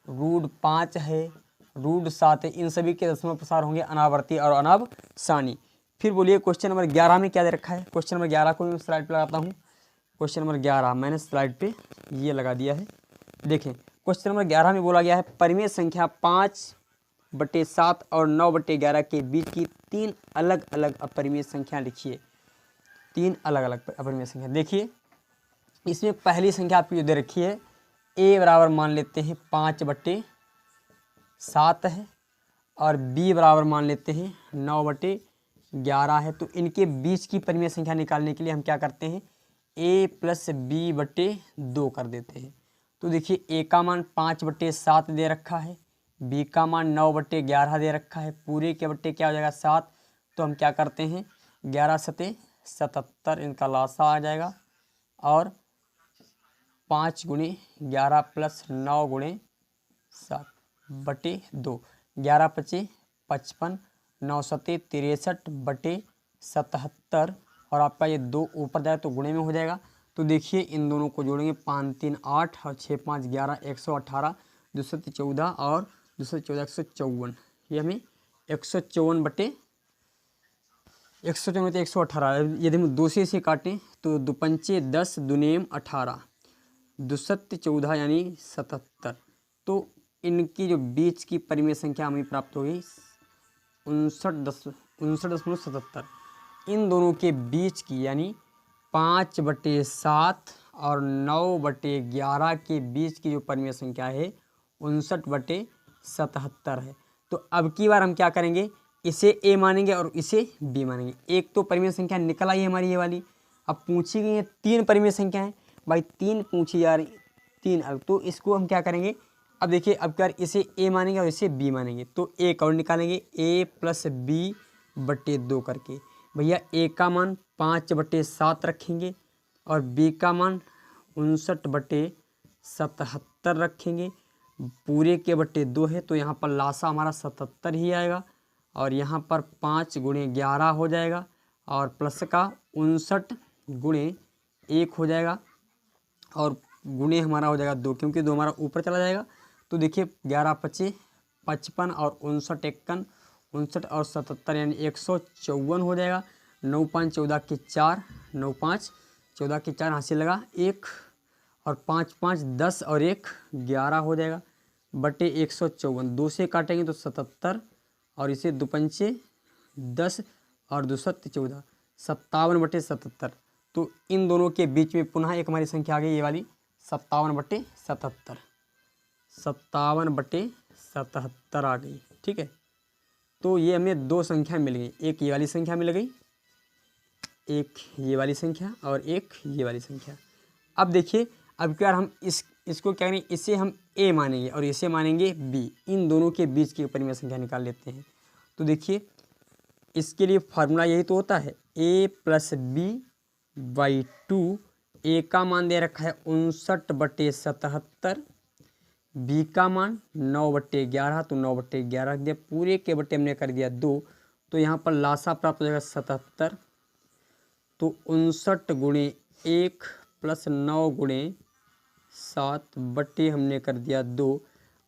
√5 है, √7 है, इन सभी के दशमलव प्रसार होंगे अनावर्ती और अनावसानी। फिर बोलिए क्वेश्चन नंबर 11 में क्या दे रखा है। क्वेश्चन नंबर 11 को मैं स्लाइड पर लगाता हूँ। क्वेश्चन नंबर 11 मैंने स्लाइड पे ये लगा दिया है। देखें क्वेश्चन नंबर 11 में बोला गया है परिमेय संख्या 5/7 और 9/11 के बीच की 3 अलग अलग अपरिमेय संख्या लिखिए। 3 अलग अलग अपरिमेय संख्या। देखिए इसमें पहली संख्या आपकी जो दे रखी है a बराबर मान लेते हैं 5/7 है और b बराबर मान लेते हैं 9/11 है। तो इनके बीच की परिमेय संख्या निकालने के लिए हम क्या करते हैं, a + b/2 कर देते हैं। तो देखिए a का मान 5/7 दे रखा है, b का मान 9/11 दे रखा है, पूरे के बट्टे क्या हो जाएगा 7। तो हम क्या करते हैं 11 × 77 इनका लासा आ जाएगा और 5 × 11 + 9 × 7/2, 11 × 5 = 55, 9 × 7 = 63/77 और आपका ये 2 ऊपर जाए तो गुणे में हो जाएगा। तो देखिए इन दोनों को जोड़ेंगे 5 3 8 और 6 5 11 118, 2 7 14 और 2 7 14 154, ये हमें 154/118। यदि हम 2 से काटें तो 2 पंचे 10, 2 नेम 18, 2 7 14 यानी 77। तो इनकी जो बीच की परिमेय संख्या हमें प्राप्त होगी 59.77। इन दोनों के बीच की यानी 5/7 और 9/11 के बीच की जो परिमेय संख्या है 59/77 है। तो अब की बार हम क्या करेंगे, इसे a मानेंगे और इसे b मानेंगे। एक तो परिमेय संख्या निकल आई है हमारी ये वाली। अब पूछी गई है 3 परिमेय संख्या है भाई, 3 पूछी जा रही 3 अलग, तो इसको हम क्या करेंगे। अब देखिए अब क्या इसे a मानेंगे और इसे b मानेंगे, तो एक और निकालेंगे a + b/2 करके। भैया a का मान 5/7 रखेंगे और b का मान 59/77 रखेंगे, पूरे के बट्टे 2 है तो यहाँ पर लासा हमारा 77 ही आएगा और यहाँ पर 5 × 11 हो जाएगा और प्लस का 59 × 1 हो जाएगा और गुणे हमारा हो जाएगा 2, क्योंकि 2 हमारा ऊपर चला जाएगा। तो देखिए 11 × 5 = 55 और 59 × 1 = 59 और 77 यानी 154 हो जाएगा। 9 5 14 के 4, 9 5 14 के 4 हासिल लगा 1 और 5 5 10 और 1 11 हो जाएगा बटे 154। 2 से काटेंगे तो 77 और इसे 2 पंचे 10 और 2 सत्त 14, 57 बटे 77। तो इन दोनों के बीच में पुनः एक हमारी संख्या आ गई ये वाली 57 बटे 77, 57 बटे 77 आ गई। ठीक है, तो ये हमें दो संख्या मिल गई, एक ये वाली संख्या मिल गई, एक ये वाली संख्या और एक ये वाली संख्या। अब देखिए, अब क्या हम इसको क्या करेंगे, इसे हम a मानेंगे और इसे मानेंगे b। इन दोनों के बीच की परिमेय संख्या निकाल लेते हैं। तो देखिए, इसके लिए फार्मूला यही तो होता है, a + b/2। a का मान दे रखा है 59 बटे 77, b का मान 9 बटे 11, तो 9 बटे 11 दिया, पूरे के बटे हमने कर दिया 2, तो यहाँ पर लासा प्राप्त हो जाएगा 77। तो 59 गुणे 1 + 9 गुणे 7 बटे हमने कर दिया 2।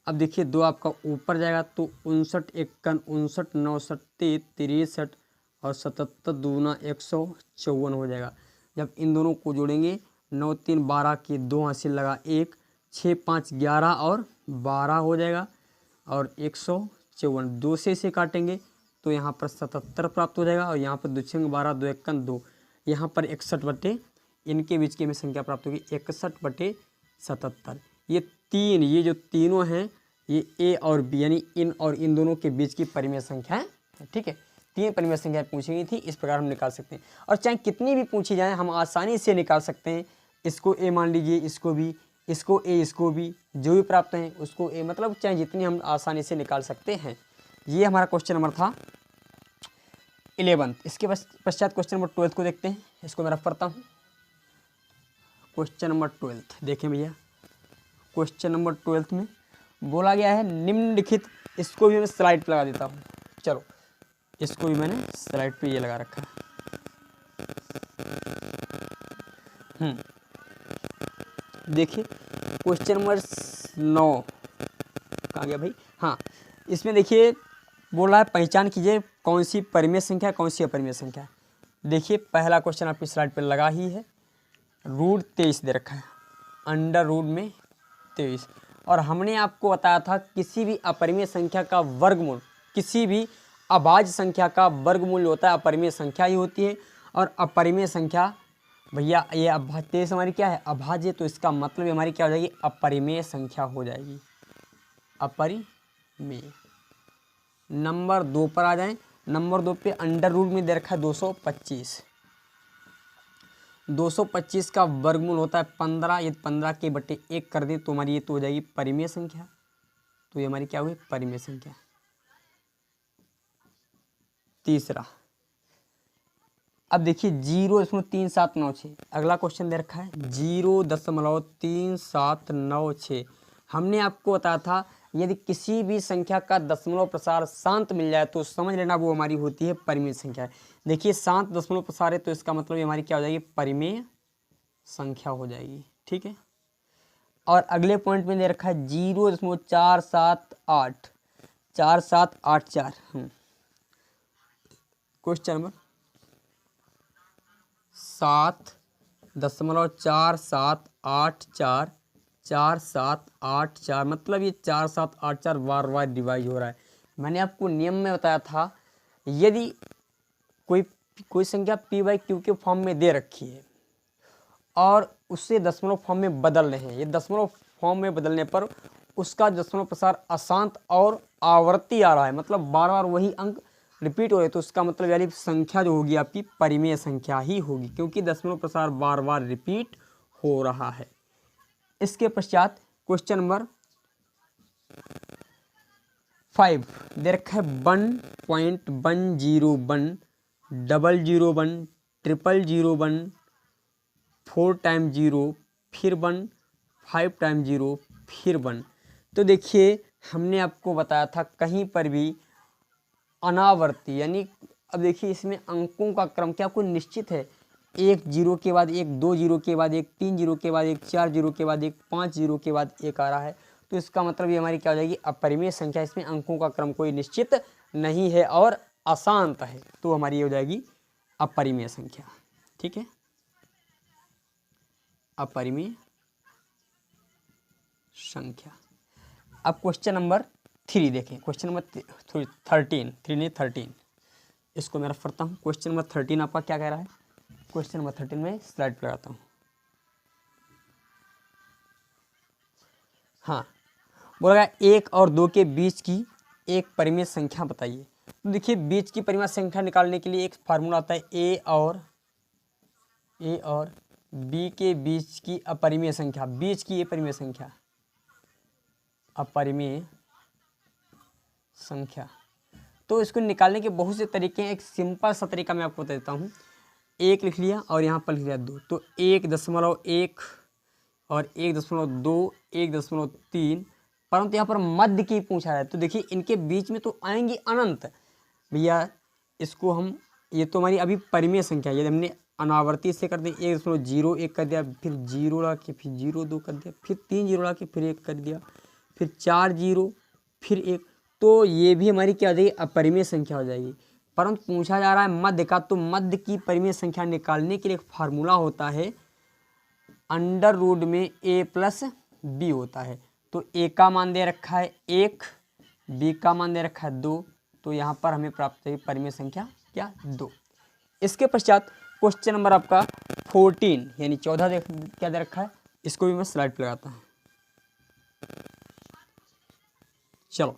अब देखिए 2 आपका ऊपर जाएगा तो 59 × 59 9 सत्ते 63 और 77 दूना 154 हो जाएगा। जब इन दोनों को जोड़ेंगे 9 3 12 के 2 हासिल लगा 1, 6 5 11 और 12 हो जाएगा और 154। 2 से इसे काटेंगे तो यहाँ पर 77 प्राप्त हो जाएगा और यहाँ पर 2 6 12 2 1 2, यहाँ पर 61 बटे, इनके बीच की हमें संख्या प्राप्त होगी 61 बटे 77। ये तीन, ये जो तीनों हैं ये a और b यानी इन और इन दोनों के बीच की परिमेय संख्या है। ठीक है, तीन परिमेय संख्या पूछी गई थी, इस प्रकार हम निकाल सकते हैं। और चाहे कितनी भी पूछी जाए हम आसानी से निकाल सकते हैं। इसको a मान लीजिए, इसको b, इसको a, इसको b, जो भी प्राप्त हैं उसको a, मतलब चाहे जितनी हम आसानी से निकाल सकते हैं। ये हमारा क्वेश्चन नंबर था 11। इसके पश्चात क्वेश्चन नंबर 12 को देखते हैं। इसको मैं रफ करता हूँ। क्वेश्चन नंबर 12 देखें भैया, क्वेश्चन नंबर 12 में बोला गया है निम्नलिखित, इसको भी मैं स्लाइड पर लगा देता हूँ। चलो, इसको भी मैंने स्लाइड पे ये लगा रखा है। देखिए क्वेश्चन नंबर 9 कहाँ गया भाई, हाँ, इसमें देखिए बोल रहा है पहचान कीजिए कौन सी परिमेय संख्या कौन सी अपरिमेय संख्या। देखिए पहला क्वेश्चन आपकी स्लाइड पर लगा ही है, √23 दे रखा है, √23। और हमने आपको बताया था किसी भी अपरिमेय संख्या का वर्गमूल, किसी भी अभाज्य संख्या का वर्गमूल होता है अपरिमेय संख्या ही होती है। और अपरिमेय संख्या भैया ये अभाज्य, 23 हमारी क्या है, अभाज्य, तो इसका मतलब हमारी क्या हो जाएगी, अपरिमेय संख्या हो जाएगी, अपरिमेय। नंबर 2 पर आ जाएं। नंबर 2 पे √ में दे रखा है 225। 225 का वर्गमूल होता है 15, ये 15 के बटे 1 कर दें तो हमारी ये तो हो जाएगी परिमेय संख्या। तो ये हमारी क्या हुई, परिमेय संख्या। तीसरा, अब देखिए 0.3796, अगला क्वेश्चन दे रखा है 0.3796। हमने आपको बताया था यदि किसी भी संख्या का दशमलव प्रसार शांत मिल जाए तो समझ लेना वो हमारी होती है परिमेय संख्या। देखिए शांत दशमलव प्रसार है तो इसका मतलब हमारी क्या हो जाएगी, परिमेय संख्या हो जाएगी। ठीक है, और अगले पॉइंट में दे रखा है 0.4784। क्वेश्चन नंबर 7.47844784, मतलब ये 4784 बार बार डिवाइड हो रहा है। मैंने आपको नियम में बताया था यदि कोई संख्या p/q के फॉर्म में दे रखी है और उससे दशमलव फॉर्म में बदल रहे हैं, ये दशमलव फॉर्म में बदलने पर उसका दशमलव प्रसार अशांत और आवर्ती आ रहा है, मतलब बार बार वही अंक रिपीट हो रहे, तो उसका मतलब यानी संख्या जो होगी आपकी परिमेय संख्या ही होगी, क्योंकि दशमलव प्रसार बार बार रिपीट हो रहा है। इसके पश्चात क्वेश्चन नंबर 5 दे रखा है 1.101 001 001 4 टाइम 0 फिर 1 5 टाइम 0 फिर 1। तो देखिए हमने आपको बताया था कहीं पर भी अनावर्ती, यानी अब देखिए इसमें अंकों का क्रम क्या कोई निश्चित है, 1 0 के बाद 1, 2 0 के बाद 1, 3 0 के बाद 1, 4 0 के बाद 1, 5 0 के बाद 1 आ रहा है। तो इसका मतलब ये हमारी क्या हो जाएगी, अपरिमेय संख्या। इसमें अंकों का क्रम कोई निश्चित नहीं है और अशांत है, तो हमारी ये हो जाएगी अपरिमेय संख्या। ठीक है, अपरिमेय संख्या। अब क्वेश्चन नंबर 3 देखें, क्वेश्चन नंबर 13, 3 नहीं 13, इसको मैं रफ करता हूँ। क्वेश्चन नंबर 13 आपका क्या कह रहा है, क्वेश्चन नंबर 13 में स्लाइड पर लगाता हूँ। हाँ, बोला गया 1 और 2 के बीच की एक परिमेय संख्या बताइए। तो देखिए बीच की परिमेय संख्या निकालने के लिए एक फार्मूला आता है, ए और बी के बीच की अपरिमेय संख्या, बीच की अपरिमेय संख्या, अपरिमेय संख्या। तो इसको निकालने के बहुत से तरीके हैं, एक सिंपल सा तरीका मैं आपको बता देता हूँ। 1 लिख लिया और यहाँ पर लिख लिया 2, तो 1.1 और 1.2, 1.3, परंतु यहाँ पर मध्य की पूछा है। तो देखिए इनके बीच में तो आएंगे अनंत भैया। इसको हम, ये तो हमारी अभी परिमेय संख्या, यदि हमने अनावर्ती से कर दिया 1.01 कर दिया, फिर 0 ला के फिर 0.2 कर दिया, फिर 3 0 ला के फिर 1 कर दिया, फिर 4 0 फिर 1, तो ये भी हमारी क्या हो जाएगी, अपरिमेय संख्या हो जाएगी। परंतु पूछा जा रहा है मध्य का, तो मध्य की परिमेय संख्या निकालने के लिए एक फार्मूला होता है, अंडर रूट में a प्लस बी होता है। तो a का मान दे रखा है 1, b का मान दे रखा है 2, तो यहाँ पर हमें प्राप्त हुई परिमेय संख्या क्या, 2। इसके पश्चात क्वेश्चन नंबर आपका 14 यानी 14 क्या दे रखा है, इसको भी मैं स्लाइड पर लगाता हूँ। चलो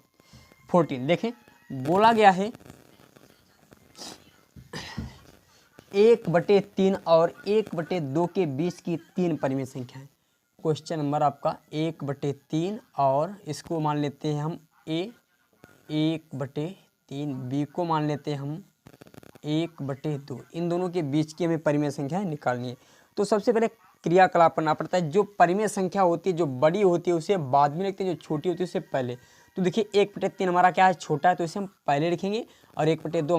14 देखें, बोला गया है 1/3 और 1/2 के बीच की 3 परिमेय संख्याएं। क्वेश्चन नंबर आपका 1/3 और इसको मान लेते हैं हम a, 1/3, b को मान लेते हैं हम 1/2, इन दोनों के बीच की हमें परिमेय संख्याएं निकालनी है। तो सबसे पहले क्रियाकलाप करना पड़ता है, जो परिमेय संख्या होती है, जो बड़ी होती है उसे बाद में लिखते हैं, जो छोटी होती है उसे पहले। तो देखिए 1/3 हमारा क्या है, छोटा है, तो इसे हम पहले लिखेंगे, और 1/2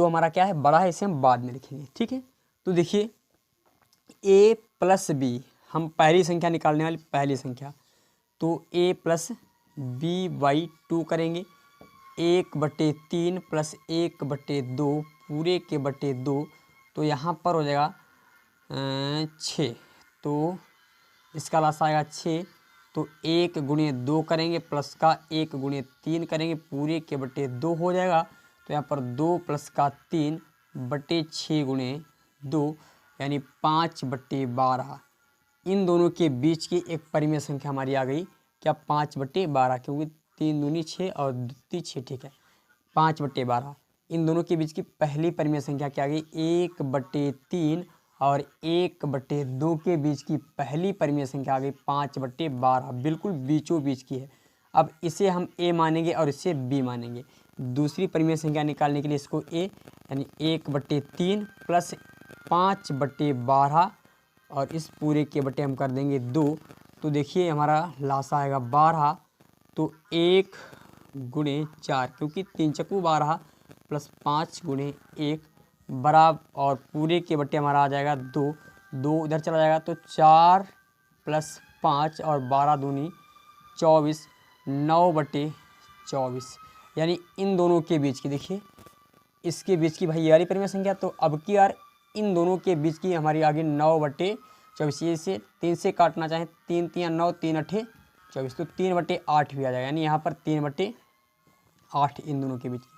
हमारा क्या है, बड़ा है, इसे हम बाद में लिखेंगे। ठीक है, तो देखिए a प्लस बी, हम पहली संख्या निकालने वाली पहली संख्या, तो a प्लस बी बाई 2 करेंगे, 1/3 प्लस 1/2 पूरे के बटे 2, तो यहाँ पर हो जाएगा 6, तो इसका लासा आएगा 6, तो 1 गुणे 2 करेंगे, प्लस का 1 गुणे 3 करेंगे, पूरे के बटे 2 हो जाएगा। तो यहाँ पर 2 प्लस का 3 बटे 6 गुणे 2 यानी 5/12। इन दोनों के बीच की एक परिमेय संख्या हमारी आ गई क्या, 5/12, क्योंकि 3 दूनी 6 और 2 6, ठीक है, 5/12। इन दोनों के बीच की पहली परिमेय संख्या क्या आ गई, 1/3 और 1/2 के बीच की पहली परिमेय संख्या आ गई 5/12, बिल्कुल बीचों बीच की है। अब इसे हम a मानेंगे और इसे b मानेंगे। दूसरी परिमेय संख्या निकालने के लिए इसको a यानी 1/3 प्लस 5/12 और इस पूरे के बटे हम कर देंगे 2, तो देखिए हमारा लासा आएगा 12, तो 1 गुणे 4, क्योंकि 3 चक्कू 12 प्लस 5 गुणे 1 बराबर, और पूरे के बटे हमारा आ जाएगा 2, 2 इधर चला जाएगा, तो 4 प्लस 5 और 12 दूनी 24, 9/24, यानी इन दोनों के बीच की, देखिए इसके बीच की भाई ये वाली परिमेय संख्या, तो अब की यार इन दोनों के बीच की हमारी आगे 9/24, ये से 3 से काटना चाहें, 3 3 9, 3 8 24, तो 3/8 भी आ जाएगा, यानी यहाँ पर 3/8 इन दोनों के बीच की।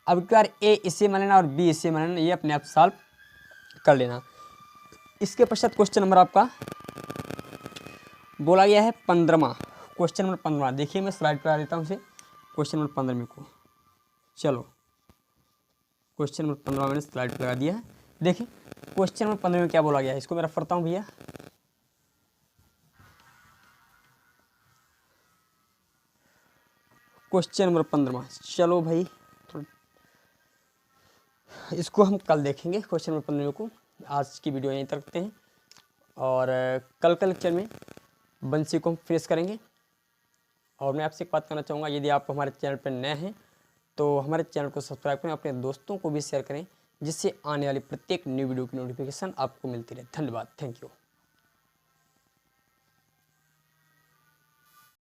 अब क्या ए इससे मान लेना और बी इससे मान लेना, ये अपने आप सॉल्व कर लेना। इसके पश्चात क्वेश्चन नंबर आपका बोला गया है 15वां, क्वेश्चन नंबर 15। देखिए मैं स्लाइड पर आ देता हूँ इसे, क्वेश्चन नंबर 15 को। चलो क्वेश्चन नंबर 15 मैंने स्लाइड पर लगा दिया है। देखिए क्वेश्चन नंबर 15 में क्या बोला गया है, इसको मैं रफ करता हूँ भैया। क्वेश्चन नंबर 15, चलो भाई इसको हम कल देखेंगे क्वेश्चन नंबर 15 को। आज की वीडियो यहीं तक रखते हैं, और कल का लेक्चर में बंसी को हम फिनिश करेंगे। और मैं आपसे एक बात करना चाहूँगा, यदि आप हमारे चैनल पर नए हैं तो हमारे चैनल को सब्सक्राइब करें, अपने दोस्तों को भी शेयर करें, जिससे आने वाली प्रत्येक न्यू वीडियो की नोटिफिकेशन आपको मिलती रहे। धन्यवाद, थैंक यू।